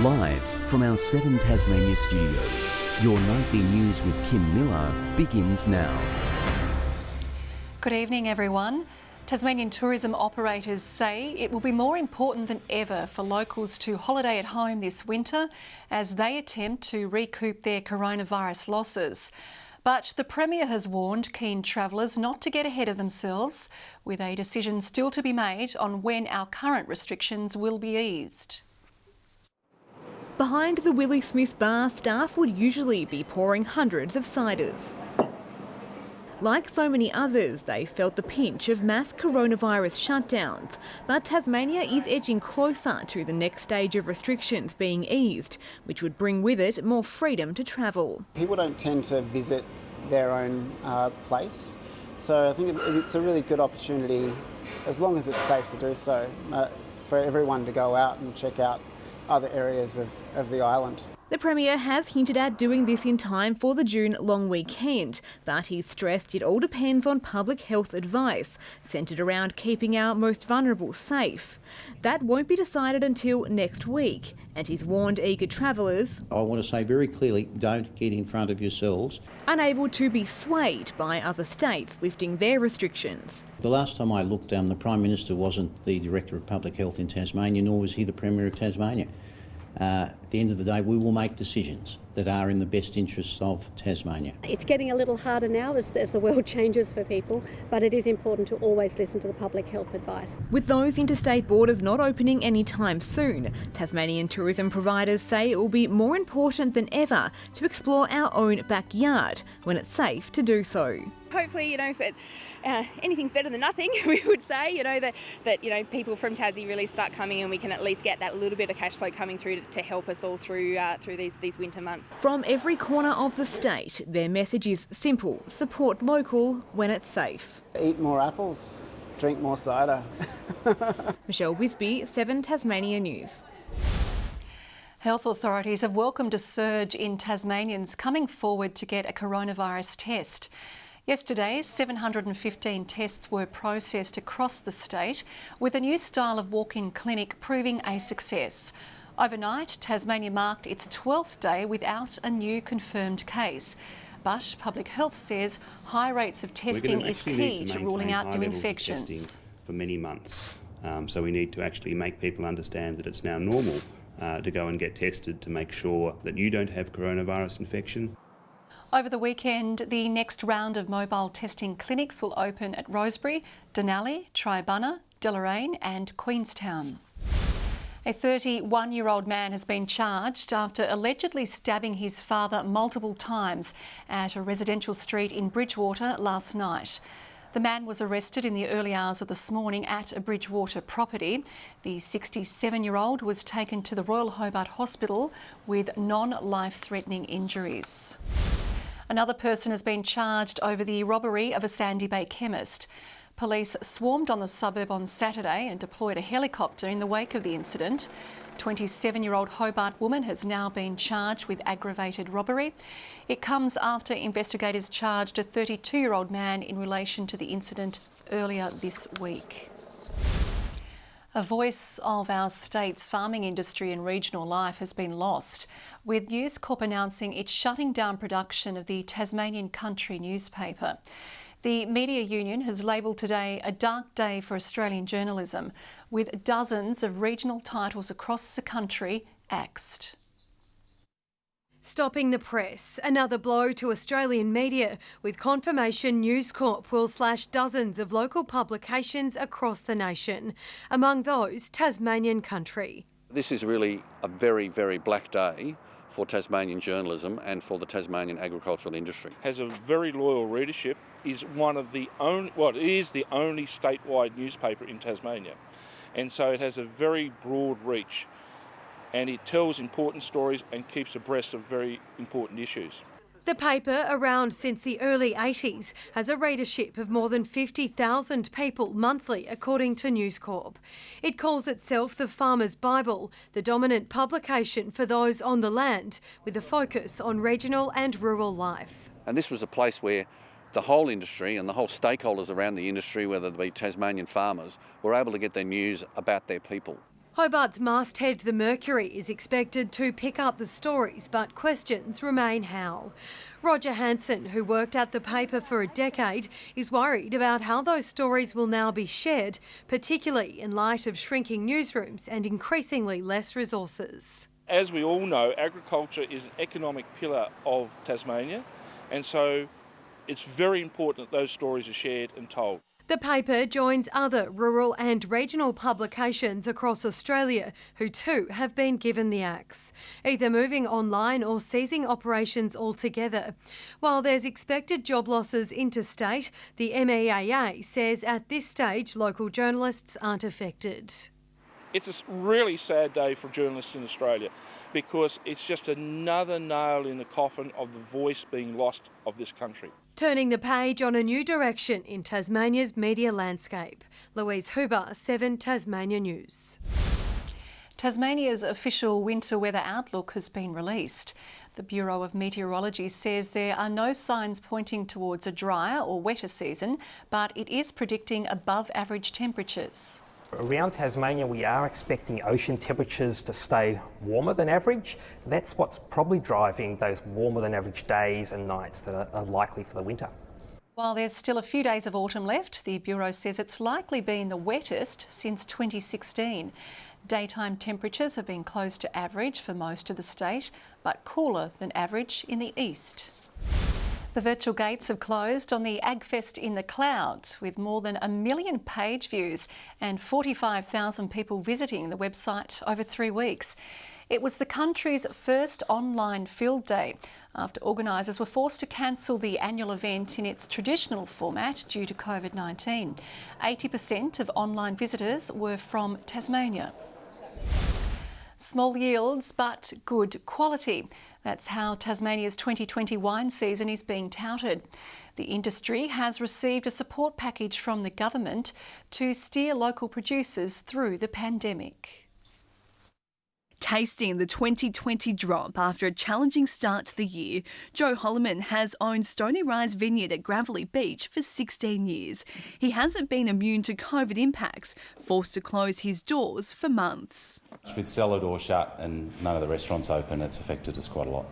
Live from our 7 Tasmania studios, your nightly news with Kim Miller begins now. Good evening, everyone. Tasmanian tourism operators say it will be more important than ever for locals to holiday at home this winter as they attempt to recoup their coronavirus losses. But the Premier has warned keen travellers not to get ahead of themselves, with a decision still to be made on when our current restrictions will be eased. Behind the Willie Smith bar, staff would usually be pouring hundreds of ciders. Like so many others, they felt the pinch of mass coronavirus shutdowns. But Tasmania is edging closer to the next stage of restrictions being eased, which would bring with it more freedom to travel. People don't tend to visit their own place, so I think it's a really good opportunity, as long as it's safe to do so, for everyone to go out and check out other areas of the island. The Premier has hinted at doing this in time for the June long weekend, but he's stressed it all depends on public health advice, centred around keeping our most vulnerable safe. That won't be decided until next week, and he's warned eager travellers, I want to say very clearly, don't get in front of yourselves. Unable to be swayed by other states lifting their restrictions. The last time I looked, the Prime Minister wasn't the Director of Public Health in Tasmania, nor was he the Premier of Tasmania. At the end of the day, we will make decisions that are in the best interests of Tasmania. It's getting a little harder now as the world changes for people, but it is important to always listen to the public health advice. With those interstate borders not opening anytime soon, Tasmanian tourism providers say it will be more important than ever to explore our own backyard when it's safe to do so. Hopefully, if anything's better than nothing, we would say, that people from Tassie really start coming and we can at least get that little bit of cash flow coming through to help us all through these winter months. From every corner of the state, their message is simple: support local when it's safe. Eat more apples, drink more cider. Michelle Wisby, 7 Tasmania News. Health authorities have welcomed a surge in Tasmanians coming forward to get a coronavirus test. Yesterday, 715 tests were processed across the state, with a new style of walk-in clinic proving a success. Overnight, Tasmania marked its 12th day without a new confirmed case. But Public Health says high rates of testing is key to ruling out new infections. For many months. So we need to actually make people understand that it's now normal to go and get tested to make sure that you don't have coronavirus infection. Over the weekend, the next round of mobile testing clinics will open at Rosebery, Denali, Tribunna, Deloraine and Queenstown. A 31-year-old man has been charged after allegedly stabbing his father multiple times at a residential street in Bridgewater last night. The man was arrested in the early hours of this morning at a Bridgewater property. The 67-year-old was taken to the Royal Hobart Hospital with non-life-threatening injuries. Another person has been charged over the robbery of a Sandy Bay chemist. Police swarmed on the suburb on Saturday and deployed a helicopter in the wake of the incident. 27-year-old Hobart woman has now been charged with aggravated robbery. It comes after investigators charged a 32-year-old man in relation to the incident earlier this week. A voice of our state's farming industry and regional life has been lost, with News Corp announcing it's shutting down production of the Tasmanian Country newspaper. The media union has labelled today a dark day for Australian journalism, with dozens of regional titles across the country axed. Stopping the press, another blow to Australian media, with confirmation News Corp will slash dozens of local publications across the nation, among those Tasmanian Country. This is really a very, very black day for Tasmanian journalism and for the Tasmanian agricultural industry. Has a very loyal readership, is one of the only, it is the only statewide newspaper in Tasmania. And so it has a very broad reach. And it tells important stories and keeps abreast of very important issues. The paper, around since the early 80s, has a readership of more than 50,000 people monthly, according to News Corp. It calls itself the Farmer's Bible, the dominant publication for those on the land, with a focus on regional and rural life. And this was a place where the whole industry and the whole stakeholders around the industry, whether they be Tasmanian farmers, were able to get their news about their people. Hobart's masthead The Mercury is expected to pick up the stories, but questions remain how. Roger Hansen, who worked at the paper for a decade, is worried about how those stories will now be shared, particularly in light of shrinking newsrooms and increasingly less resources. As we all know, agriculture is an economic pillar of Tasmania, and so it's very important that those stories are shared and told. The paper joins other rural and regional publications across Australia who too have been given the axe, either moving online or ceasing operations altogether. While there's expected job losses interstate, the MEAA says at this stage local journalists aren't affected. It's a really sad day for journalists in Australia because it's just another nail in the coffin of the voice being lost of this country. Turning the page on a new direction in Tasmania's media landscape. Louise Huber, 7 Tasmania News. Tasmania's official winter weather outlook has been released. The Bureau of Meteorology says there are no signs pointing towards a drier or wetter season, but it is predicting above average temperatures. Around Tasmania, we are expecting ocean temperatures to stay warmer than average. That's what's probably driving those warmer than average days and nights that are likely for the winter. While there's still a few days of autumn left, the Bureau says it's likely been the wettest since 2016. Daytime temperatures have been close to average for most of the state, but cooler than average in the east. The virtual gates have closed on the AGfest in the clouds, with more than 1 million page views and 45,000 people visiting the website over 3 weeks. It was the country's first online field day after organisers were forced to cancel the annual event in its traditional format due to COVID-19. 80% of online visitors were from Tasmania. Small yields but good quality. That's how Tasmania's 2020 wine season is being touted. The industry has received a support package from the government to steer local producers through the pandemic. Tasting the 2020 drop after a challenging start to the year, Joe Holloman has owned Stony Rise Vineyard at Gravelly Beach for 16 years. He hasn't been immune to COVID impacts, forced to close his doors for months. With cellar door shut and none of the restaurants open, it's affected us quite a lot.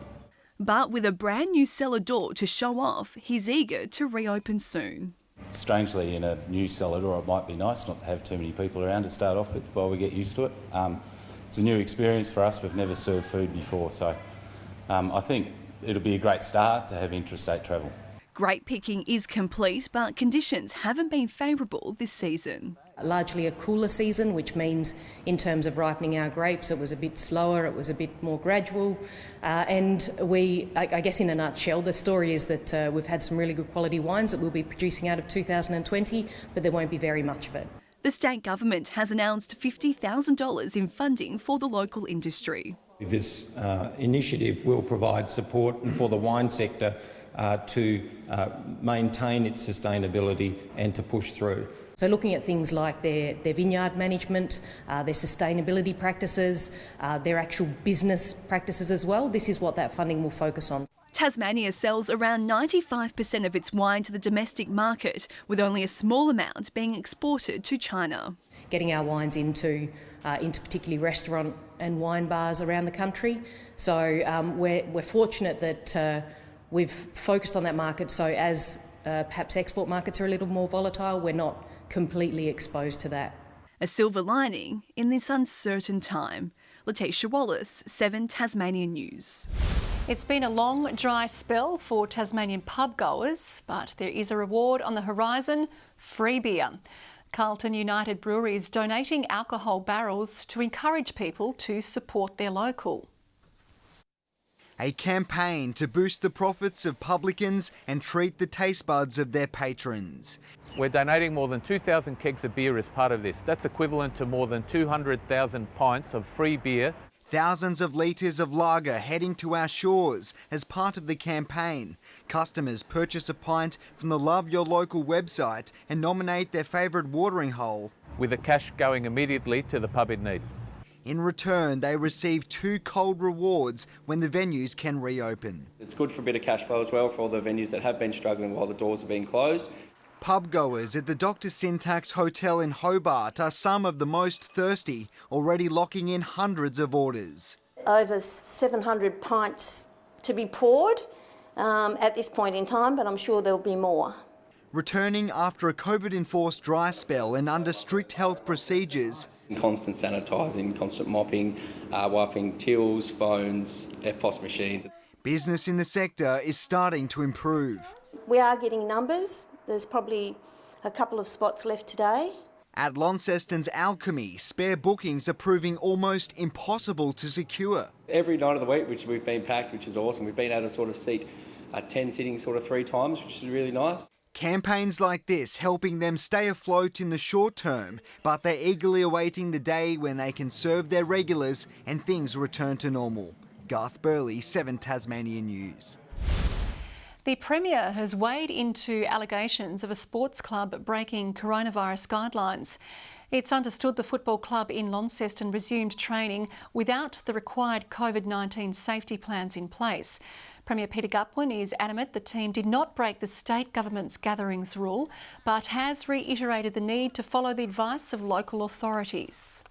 But with a brand new cellar door to show off, he's eager to reopen soon. Strangely, in a new cellar door, it might be nice not to have too many people around to start off with while we get used to it. It's a new experience for us. We've never served food before, so I think it'll be a great start to have interstate travel. Grape picking is complete, but conditions haven't been favourable this season. Largely a cooler season, which means in terms of ripening our grapes, it was a bit slower, it was a bit more gradual. And I guess in a nutshell, the story is that we've had some really good quality wines that we'll be producing out of 2020, but there won't be very much of it. The state government has announced $50,000 in funding for the local industry. This initiative will provide support for the wine sector to maintain its sustainability and to push through. So looking at things like their vineyard management, their sustainability practices, their actual business practices as well, this is what that funding will focus on. Tasmania sells around 95% of its wine to the domestic market, with only a small amount being exported to China. Getting our wines into particularly restaurant and wine bars around the country. So we're fortunate that we've focused on that market, so as perhaps export markets are a little more volatile, we're not completely exposed to that. A silver lining in this uncertain time. Letitia Wallace, 7 Tasmania News. It's been a long, dry spell for Tasmanian pub goers, but there is a reward on the horizon: free beer. Carlton United Brewery is donating alcohol barrels to encourage people to support their local. A campaign to boost the profits of publicans and treat the taste buds of their patrons. We're donating more than 2,000 kegs of beer as part of this. That's equivalent to more than 200,000 pints of free beer. Thousands of litres of lager heading to our shores as part of the campaign. Customers purchase a pint from the Love Your Local website and nominate their favourite watering hole, with the cash going immediately to the pub in need. In return, they receive 2 cold rewards when the venues can reopen. It's good for a bit of cash flow as well for all the venues that have been struggling while the doors have been closed. Pubgoers at the Dr. Syntax Hotel in Hobart are some of the most thirsty, already locking in hundreds of orders. Over 700 pints to be poured at this point in time, but I'm sure there'll be more. Returning after a COVID-enforced dry spell and under strict health procedures. Constant sanitising, constant mopping, wiping tills, phones, EFTPOS machines. Business in the sector is starting to improve. We are getting numbers. There's probably a couple of spots left today. At Launceston's Alchemy, spare bookings are proving almost impossible to secure. Every night of the week, which we've been packed, which is awesome. We've been able to sort of seat 10 sittings sort of 3 times, which is really nice. Campaigns like this helping them stay afloat in the short term, but they're eagerly awaiting the day when they can serve their regulars and things return to normal. Garth Burley, 7 Tasmania News. The Premier has weighed into allegations of a sports club breaking coronavirus guidelines. It's understood the football club in Launceston resumed training without the required COVID-19 safety plans in place. Premier Peter Gutwein is adamant the team did not break the state government's gatherings rule, but has reiterated the need to follow the advice of local authorities.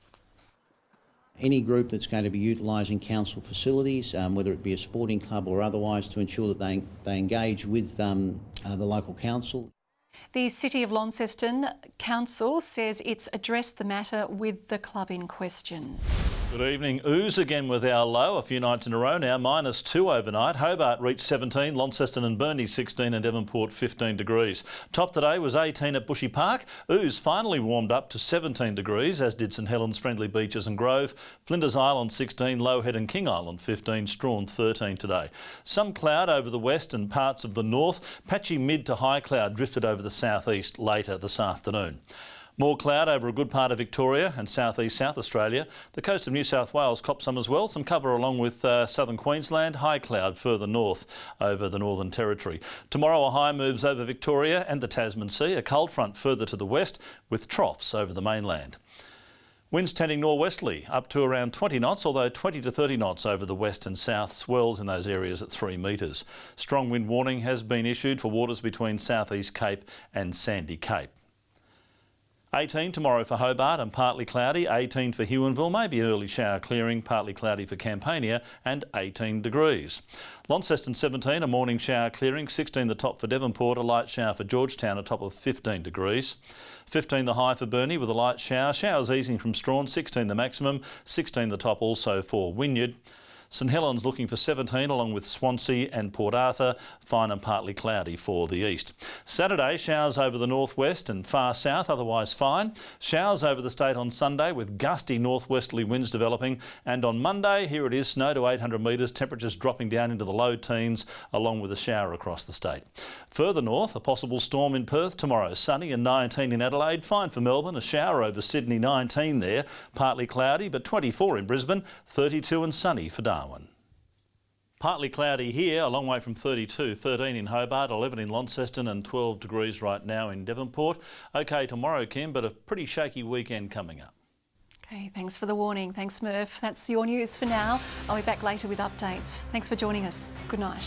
Any group that's going to be utilising council facilities, whether it be a sporting club or otherwise, to ensure that they engage with the local council. The City of Launceston Council says it's addressed the matter with the club in question. Good evening. Ooze again with our low, a few nights in a row now, -2 overnight. Hobart reached 17, Launceston and Burnie 16 and Devonport 15 degrees. Top today was 18 at Bushy Park. Ooze finally warmed up to 17 degrees, as did St Helens, Friendly Beaches and Grove. Flinders Island 16, Lowhead and King Island 15, Strawn 13 today. Some cloud over the west and parts of the north. Patchy mid to high cloud drifted over the southeast later this afternoon. More cloud over a good part of Victoria and southeast South Australia. The coast of New South Wales copped some as well. Some cover along with southern Queensland. High cloud further north over the Northern Territory. Tomorrow a high moves over Victoria and the Tasman Sea. A cold front further to the west with troughs over the mainland. Winds tending norwesterly up to around 20 knots, although 20 to 30 knots over the west and south. Swells in those areas at 3 metres. Strong wind warning has been issued for waters between South East Cape and Sandy Cape. 18 tomorrow for Hobart and partly cloudy, 18 for Huonville, maybe an early shower clearing, partly cloudy for Campania and 18 degrees. Launceston 17, a morning shower clearing, 16 the top for Devonport, a light shower for Georgetown, a top of 15 degrees. 15 the high for Burnie with a light shower, showers easing from Strawn, 16 the maximum, 16 the top also for Wynyard. St Helens looking for 17 along with Swansea and Port Arthur, fine and partly cloudy for the east. Saturday, showers over the northwest and far south, otherwise fine. Showers over the state on Sunday with gusty northwesterly winds developing, and on Monday, here it is, snow to 800 metres, temperatures dropping down into the low teens along with a shower across the state. Further north, a possible storm in Perth tomorrow, sunny and 19 in Adelaide, fine for Melbourne, a shower over Sydney, 19 there, partly cloudy but 24 in Brisbane, 32 and sunny for Darwin. Partly cloudy here, a long way from 32, 13 in Hobart, 11 in Launceston and 12 degrees right now in Devonport. OK tomorrow, Kim, but a pretty shaky weekend coming up. OK, thanks for the warning. Thanks, Murph. That's your news for now. I'll be back later with updates. Thanks for joining us. Good night.